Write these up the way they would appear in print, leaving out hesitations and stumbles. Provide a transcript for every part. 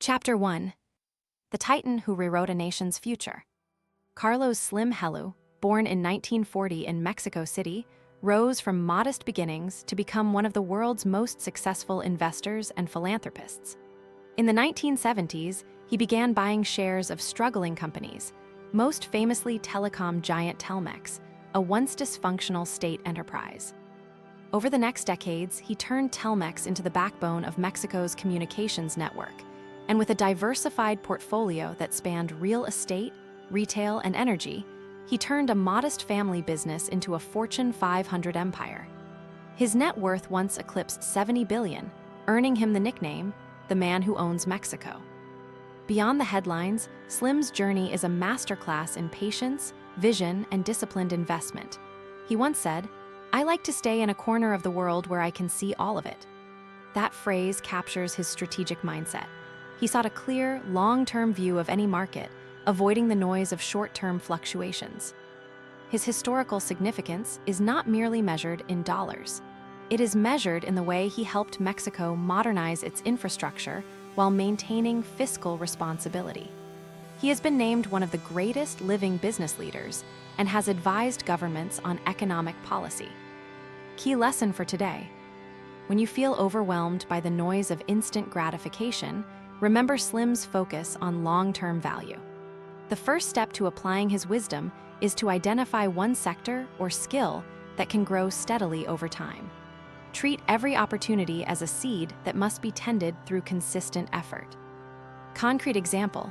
Chapter 1. The Titan Who Rewrote a Nation's Future. Carlos Slim Helú, born in 1940 in Mexico City, rose from modest beginnings to become one of the world's most successful investors and philanthropists. In the 1970s, he began buying shares of struggling companies, most famously telecom giant Telmex, a once dysfunctional state enterprise. Over the next decades, he turned Telmex into the backbone of Mexico's communications network, and with a diversified portfolio that spanned real estate, retail, and energy, he turned a modest family business into a Fortune 500 empire. His net worth once eclipsed $70 billion, earning him the nickname, the man who owns Mexico. Beyond the headlines, Slim's journey is a masterclass in patience, vision, and disciplined investment. He once said, "I like to stay in a corner of the world where I can see all of it." That phrase captures his strategic mindset. He sought a clear, long-term view of any market, avoiding the noise of short-term fluctuations. His historical significance is not merely measured in dollars. It is measured in the way he helped Mexico modernize its infrastructure while maintaining fiscal responsibility. He has been named one of the greatest living business leaders and has advised governments on economic policy. Key lesson for today: when you feel overwhelmed by the noise of instant gratification, remember Slim's focus on long-term value. The first step to applying his wisdom is to identify one sector or skill that can grow steadily over time. Treat every opportunity as a seed that must be tended through consistent effort. Concrete example: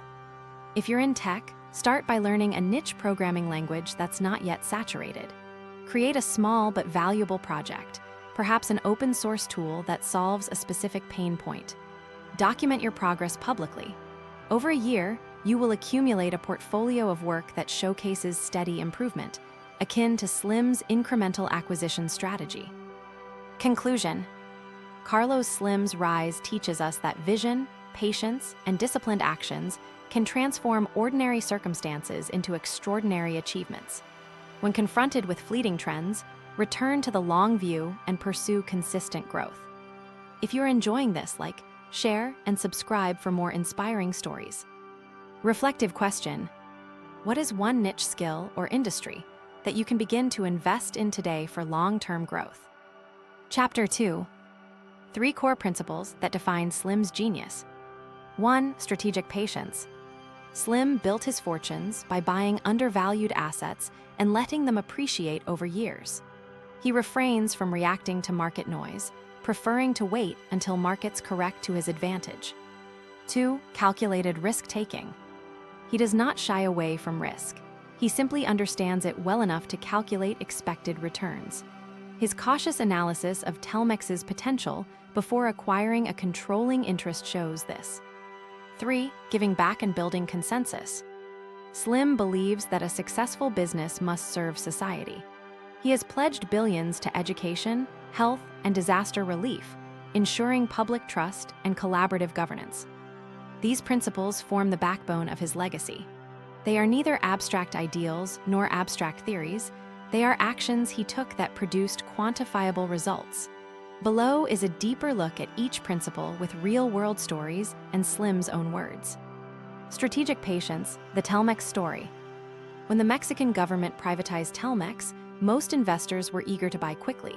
if you're in tech, start by learning a niche programming language that's not yet saturated. Create a small but valuable project, perhaps an open-source tool that solves a specific pain point. Document your progress publicly. Over a year, you will accumulate a portfolio of work that showcases steady improvement, akin to Slim's incremental acquisition strategy. Conclusion: Carlos Slim's rise teaches us that vision, patience, and disciplined actions can transform ordinary circumstances into extraordinary achievements. When confronted with fleeting trends, return to the long view and pursue consistent growth. If you're enjoying this, share, and subscribe for more inspiring stories. Reflective question: what is one niche skill or industry that you can begin to invest in today for long-term growth? Chapter 2. 3 core principles that define Slim's genius. 1. Strategic patience. Slim built his fortunes by buying undervalued assets and letting them appreciate over years. He refrains from reacting to market noise, preferring to wait until markets correct to his advantage. 2. Calculated risk-taking. He does not shy away from risk. He simply understands it well enough to calculate expected returns. His cautious analysis of Telmex's potential before acquiring a controlling interest shows this. 3. Giving back and building consensus. Slim believes that a successful business must serve society. He has pledged billions to education, health, and disaster relief, ensuring public trust and collaborative governance. These principles form the backbone of his legacy. They are neither abstract ideals nor abstract theories. They are actions he took that produced quantifiable results. Below is a deeper look at each principle with real-world stories and Slim's own words. Strategic patience, the Telmex story. When the Mexican government privatized Telmex, most investors were eager to buy quickly.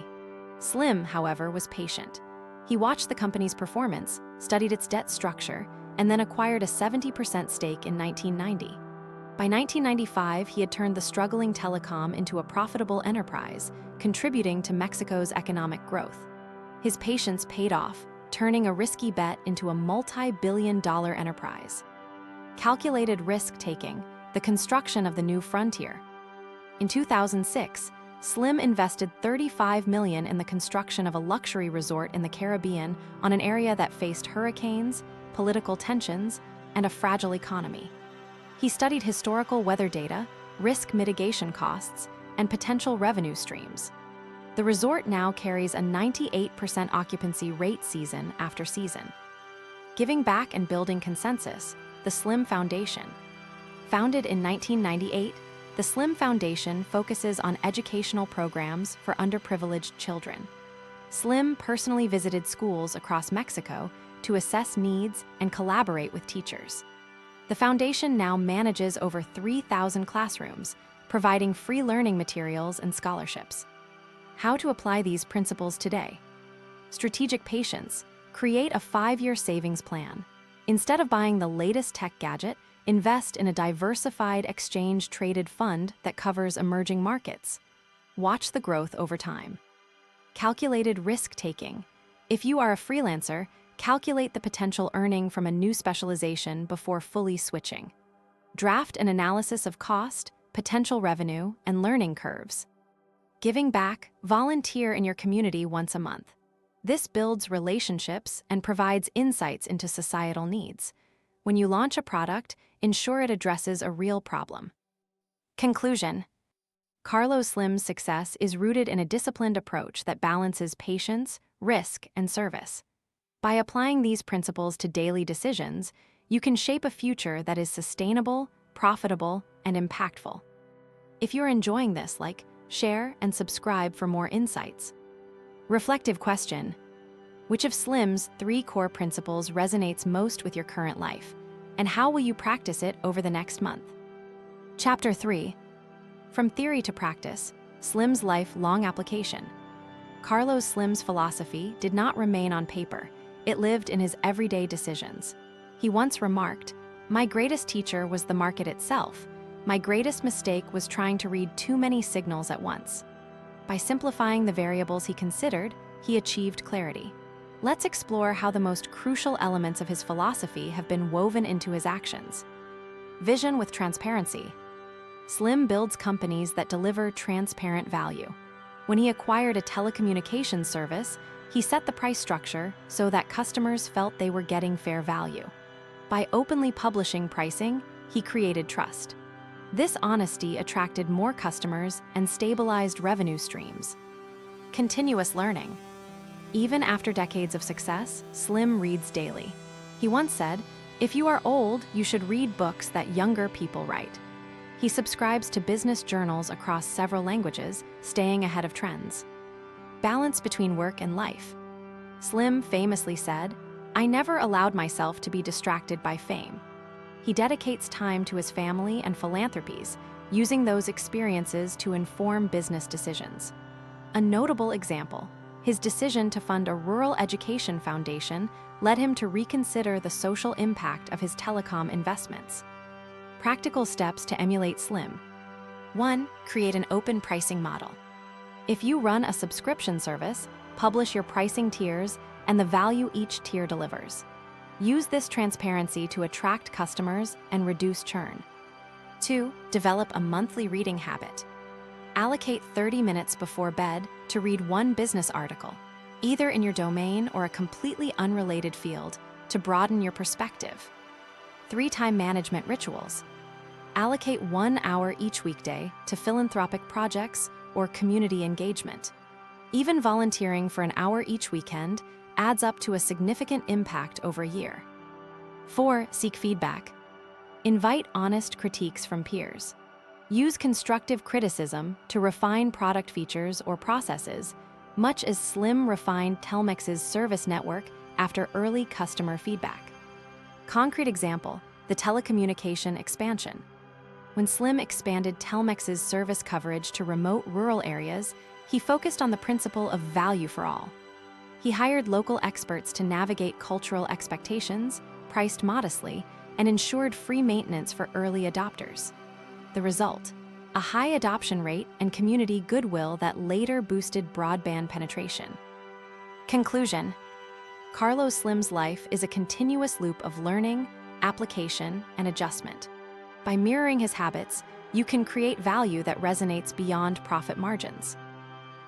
Slim, however, was patient. He watched the company's performance, studied its debt structure, and then acquired a 70% stake in 1990. By 1995, he had turned the struggling telecom into a profitable enterprise, contributing to Mexico's economic growth. His patience paid off, turning a risky bet into a multi-billion-dollar enterprise. Calculated risk-taking, the construction of the new frontier. In 2006, Slim invested $35 million in the construction of a luxury resort in the Caribbean on an area that faced hurricanes, political tensions, and a fragile economy. He studied historical weather data, risk mitigation costs, and potential revenue streams. The resort now carries a 98% occupancy rate season after season. Giving back and building consensus, the Slim Foundation. Founded in 1998, the Slim Foundation focuses on educational programs for underprivileged children. Slim personally visited schools across Mexico to assess needs and collaborate with teachers. The foundation now manages over 3,000 classrooms, providing free learning materials and scholarships. How to apply these principles today? Strategic patience. Create a 5-year savings plan. Instead of buying the latest tech gadget, invest in a diversified exchange-traded fund that covers emerging markets. Watch the growth over time. Calculated risk-taking. If you are a freelancer, calculate the potential earning from a new specialization before fully switching. Draft an analysis of cost, potential revenue, and learning curves. Giving back, volunteer in your community once a month. This builds relationships and provides insights into societal needs. When you launch a product, ensure it addresses a real problem. Conclusion. Carlos Slim's success is rooted in a disciplined approach that balances patience, risk, and service. By applying these principles to daily decisions, you can shape a future that is sustainable, profitable, and impactful. If you're enjoying this, like, share, and subscribe for more insights. Reflective question. Which of Slim's 3 core principles resonates most with your current life, and how will you practice it over the next month? Chapter 3. From theory to practice, Slim's lifelong application. Carlos Slim's philosophy did not remain on paper. It lived in his everyday decisions. He once remarked, "My greatest teacher was the market itself. My greatest mistake was trying to read too many signals at once." By simplifying the variables he considered, he achieved clarity. Let's explore how the most crucial elements of his philosophy have been woven into his actions. Vision with transparency. Slim builds companies that deliver transparent value. When he acquired a telecommunications service, he set the price structure so that customers felt they were getting fair value. By openly publishing pricing, he created trust. This honesty attracted more customers and stabilized revenue streams. Continuous learning. Even after decades of success, Slim reads daily. He once said, "If you are old, you should read books that younger people write." He subscribes to business journals across several languages, staying ahead of trends. Balance between work and life. Slim famously said, "I never allowed myself to be distracted by fame." He dedicates time to his family and philanthropies, using those experiences to inform business decisions. A notable example, his decision to fund a rural education foundation led him to reconsider the social impact of his telecom investments. Practical steps to emulate Slim. 1. Create an open pricing model. If you run a subscription service, publish your pricing tiers and the value each tier delivers. Use this transparency to attract customers and reduce churn. 2. Develop a monthly reading habit. Allocate 30 minutes before bed to read one business article, either in your domain or a completely unrelated field, to broaden your perspective. 3. Time management rituals. Allocate 1 hour each weekday to philanthropic projects or community engagement. Even volunteering for an hour each weekend adds up to a significant impact over a year. 4. Seek feedback. Invite honest critiques from peers. Use constructive criticism to refine product features or processes, much as Slim refined Telmex's service network after early customer feedback. Concrete example, the telecommunication expansion. When Slim expanded Telmex's service coverage to remote rural areas, he focused on the principle of value for all. He hired local experts to navigate cultural expectations, priced modestly, and ensured free maintenance for early adopters. The result, a high adoption rate and community goodwill that later boosted broadband penetration. Conclusion. Carlos Slim's life is a continuous loop of learning, application, and adjustment. By mirroring his habits, you can create value that resonates beyond profit margins.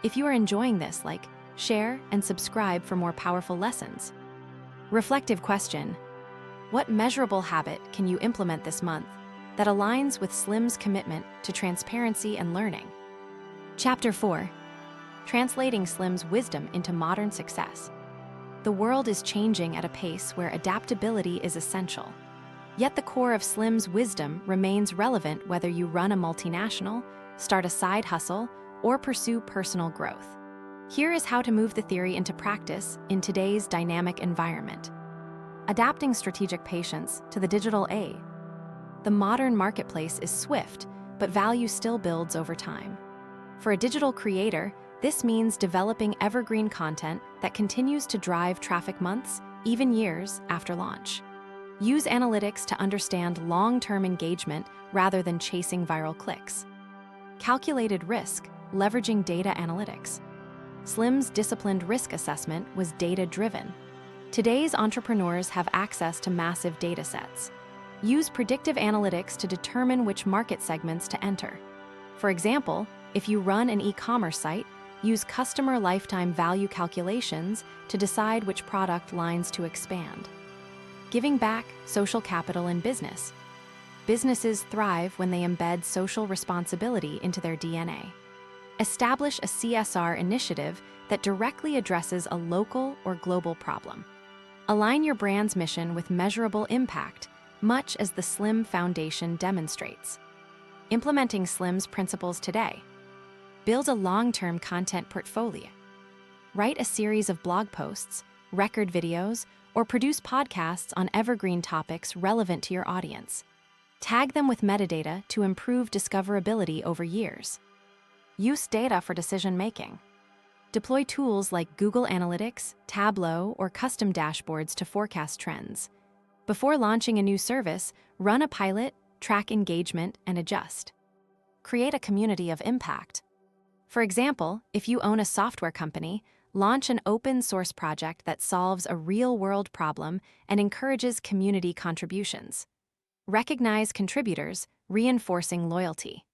If you are enjoying this, like, share, and subscribe for more powerful lessons. Reflective question. What measurable habit can you implement this month that aligns with Slim's commitment to transparency and learning? Chapter 4. Translating Slim's wisdom into modern success. The world is changing at a pace where adaptability is essential. Yet the core of Slim's wisdom remains relevant whether you run a multinational, start a side hustle, or pursue personal growth. Here is how to move the theory into practice in today's dynamic environment. adapting strategic patience to the digital age. The modern marketplace is swift, but value still builds over time. For a digital creator, this means developing evergreen content that continues to drive traffic months, even years after launch. Use analytics to understand long-term engagement rather than chasing viral clicks. Calculated risk, leveraging data analytics. Slim's disciplined risk assessment was data-driven. Today's entrepreneurs have access to massive data sets. Use predictive analytics to determine which market segments to enter. For example, if you run an e-commerce site, use customer lifetime value calculations to decide which product lines to expand. Giving back social capital in business. Businesses thrive when they embed social responsibility into their DNA. Establish a CSR initiative that directly addresses a local or global problem. Align your brand's mission with measurable impact, much as the Slim Foundation demonstrates. Implementing Slim's principles today. Build a long-term content portfolio. Write a series of blog posts, record videos, or produce podcasts on evergreen topics relevant to your audience. Tag them with metadata to improve discoverability over years. Use data for decision-making. Deploy tools like Google Analytics, Tableau, or custom dashboards to forecast trends. Before launching a new service, run a pilot, track engagement, and adjust. Create a community of impact. For example, if you own a software company, launch an open-source project that solves a real-world problem and encourages community contributions. Recognize contributors, reinforcing loyalty.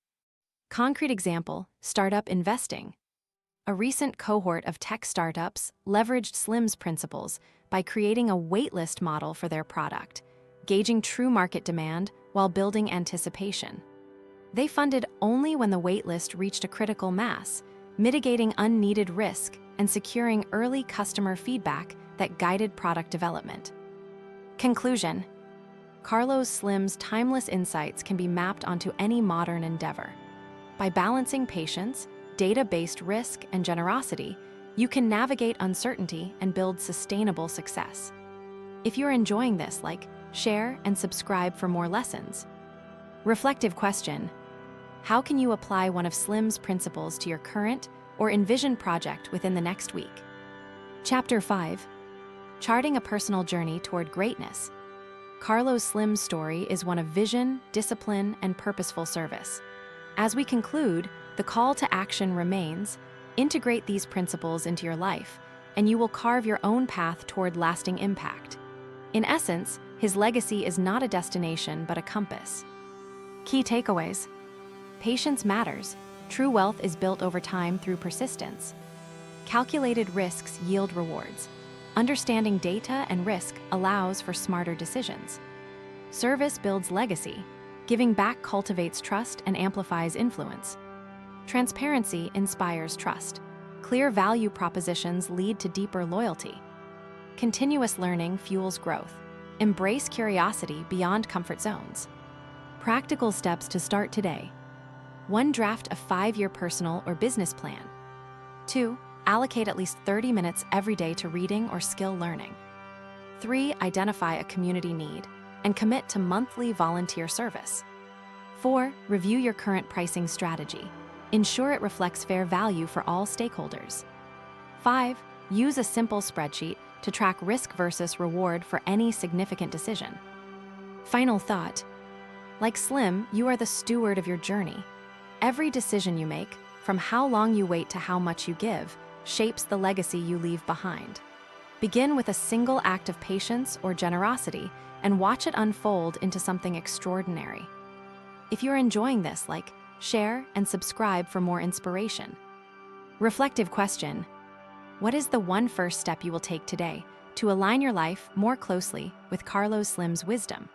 Concrete example, startup investing. A recent cohort of tech startups leveraged Slim's principles by creating a waitlist model for their product, gauging true market demand while building anticipation. They funded only when the waitlist reached a critical mass, mitigating unneeded risk and securing early customer feedback that guided product development. Conclusion: Carlos Slim's timeless insights can be mapped onto any modern endeavor. By balancing patience, data-based risk, and generosity, you can navigate uncertainty and build sustainable success. If you're enjoying this, like, share, and subscribe for more lessons. Reflective question: how can you apply one of Slim's principles to your current or envisioned project within the next week? Chapter 5. Charting a personal journey toward greatness. Carlos Slim's story is one of vision, discipline, and purposeful service. As we conclude, the call to action remains: integrate these principles into your life, and you will carve your own path toward lasting impact. In essence, his legacy is not a destination but a compass. Key takeaways: patience matters. True wealth is built over time through persistence. Calculated risks yield rewards. Understanding data and risk allows for smarter decisions. Service builds legacy. Giving back cultivates trust and amplifies influence. Transparency inspires trust. Clear value propositions lead to deeper loyalty. Continuous learning fuels growth. Embrace curiosity beyond comfort zones. Practical steps to start today. 1. Draft a 5-year personal or business plan. 2. Allocate at least 30 minutes every day to reading or skill learning. 3. Identify a community need and commit to monthly volunteer service. 4. Review your current pricing strategy. Ensure it reflects fair value for all stakeholders. 5. Use a simple spreadsheet to track risk versus reward for any significant decision. Final thought: like Slim, you are the steward of your journey. Every decision you make, from how long you wait to how much you give, shapes the legacy you leave behind. Begin with a single act of patience or generosity and watch it unfold into something extraordinary. If you're enjoying this, like, share, and subscribe for more inspiration. Reflective question: what is the one first step you will take today to align your life more closely with Carlos Slim's wisdom?